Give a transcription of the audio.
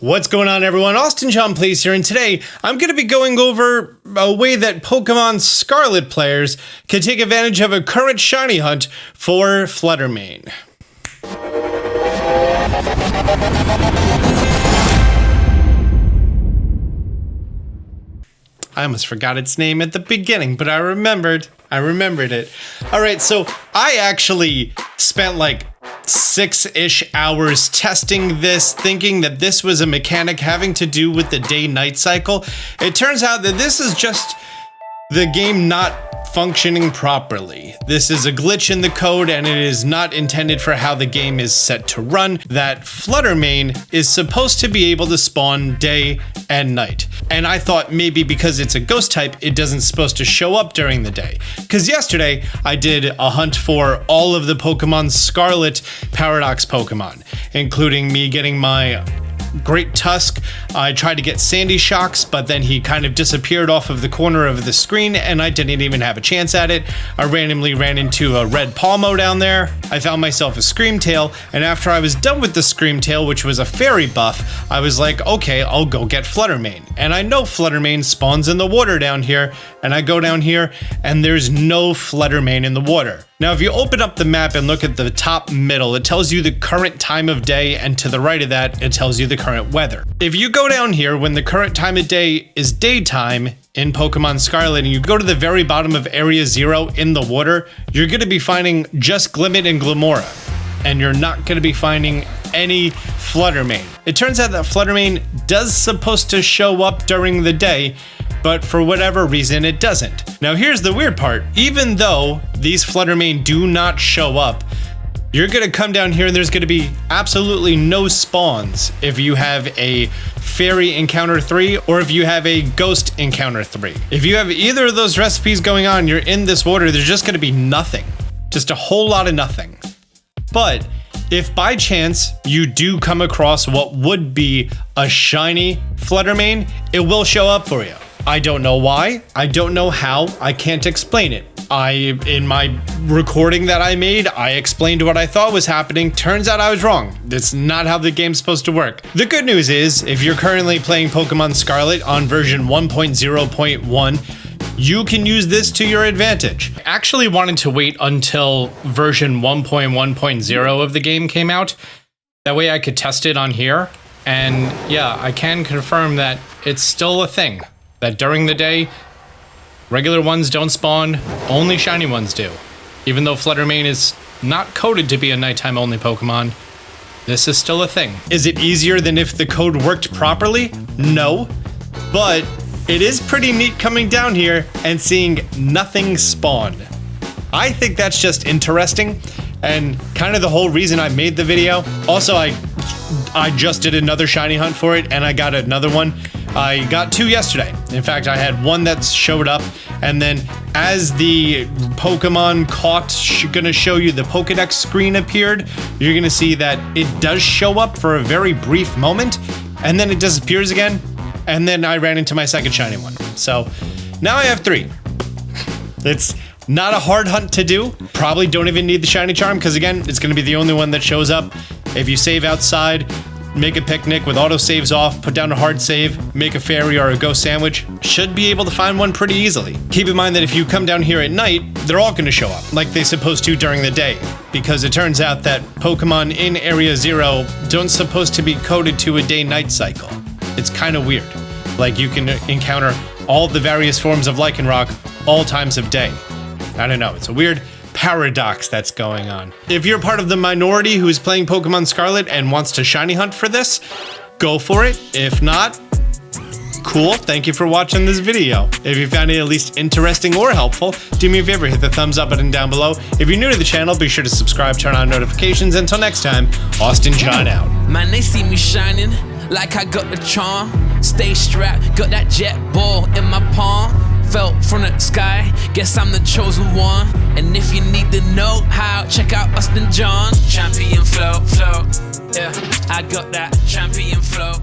What's going on, everyone? Austin John Plays here, and today I'm going to be going over a way that Pokemon Scarlet players can take advantage of a current shiny hunt for Flutter Mane. I almost forgot its name at the beginning, but I remembered it. Alright, so I actually spent like 6-ish hours testing this, thinking that this was a mechanic having to do with the day-night cycle. It turns out that this is just the game not functioning properly. This is a glitch in the code, and it is not intended for how the game is set to run. That Flutter Mane is supposed to be able to spawn day and night. And I thought maybe because it's a ghost type, it doesn't supposed to show up during the day. Because yesterday, I did a hunt for all of the Pokemon Scarlet Paradox Pokemon, including me getting my Great Tusk. I tried to get Sandy Shocks, but then he kind of disappeared off of the corner of the screen and I didn't even have a chance at it. I randomly ran into a red Palmo down there. I found myself a Screamtail, and after I was done with the Screamtail, which was a fairy buff, I was like, okay, I'll go get Flutter Mane. And I know Flutter Mane spawns in the water down here, and I go down here and there's no Flutter Mane in the water. Now, if you open up the map and look at the top middle, it tells you the current time of day, and to the right of that, it tells you the current weather. If you go down here when the current time of day is daytime in Pokemon Scarlet, and you go to the very bottom of Area 0 in the water, you're going to be finding just Glimmet and Glimora, and you're not going to be finding any Flutter Mane. It turns out that Flutter Mane does supposed to show up during the day, but for whatever reason it doesn't. Now here's the weird part. Even though these Flutter Mane do not show up, you're gonna come down here and there's gonna be absolutely no spawns if you have a Fairy Encounter 3 or if you have a Ghost Encounter 3. If you have either of those recipes going on, you're in this water, there's just gonna be nothing. Just a whole lot of nothing. But if by chance you do come across what would be a shiny Flutter Mane, it will show up for you. I don't know why, I don't know how, I can't explain it. In my recording that I made, I explained what I thought was happening. Turns out I was wrong. That's not how the game's supposed to work. The good news is, if you're currently playing Pokemon Scarlet on version 1.0.1, you can use this to your advantage. I actually wanted to wait until version 1.1.0 of the game came out. That way I could test it on here. And yeah, I can confirm that it's still a thing. That during the day, regular ones don't spawn, only shiny ones do. Even though Flutter Mane is not coded to be a nighttime only Pokemon, this is still a thing. Is it easier than if the code worked properly? No, but it is pretty neat coming down here and seeing nothing spawn. I think that's just interesting and kind of the whole reason I made the video. Also, I just did another shiny hunt for it and I got another one. I got 2 yesterday. In fact, I had one that showed up, and then as the Pokemon caught gonna show you the Pokedex screen appeared, you're gonna see that it does show up for a very brief moment, and then it disappears again, and then I ran into my second shiny one. So now I have 3. It's not a hard hunt to do. Probably don't even need the shiny charm, because again, it's gonna be the only one that shows up. If you save outside, make a picnic with auto saves off, put down a hard save, make a fairy or a ghost sandwich, should be able to find one pretty easily. Keep in mind that if you come down here at night, they're all going to show up like they're supposed to during the day, because it turns out that Pokemon in Area 0 don't supposed to be coded to a day-night cycle. It's kind of weird. Like you can encounter all the various forms of Lycanroc all times of day. I don't know, it's a weird paradox that's going on. If you're part of the minority who is playing Pokemon Scarlet and wants to shiny hunt for this, go for it. If not, cool. Thank you for watching this video. If you found it at least interesting or helpful, do me a favor, hit the thumbs up button down below. If you're new to the channel, be sure to subscribe, turn on notifications. Until next time, Austin John out. Man, they see me shining like I got the charm. Stay strapped, got that jet ball in my palm. Fell from the sky, guess I'm the chosen one. And if you need to know how, check out Austin John. Champion flow, yeah, I got that champion flow.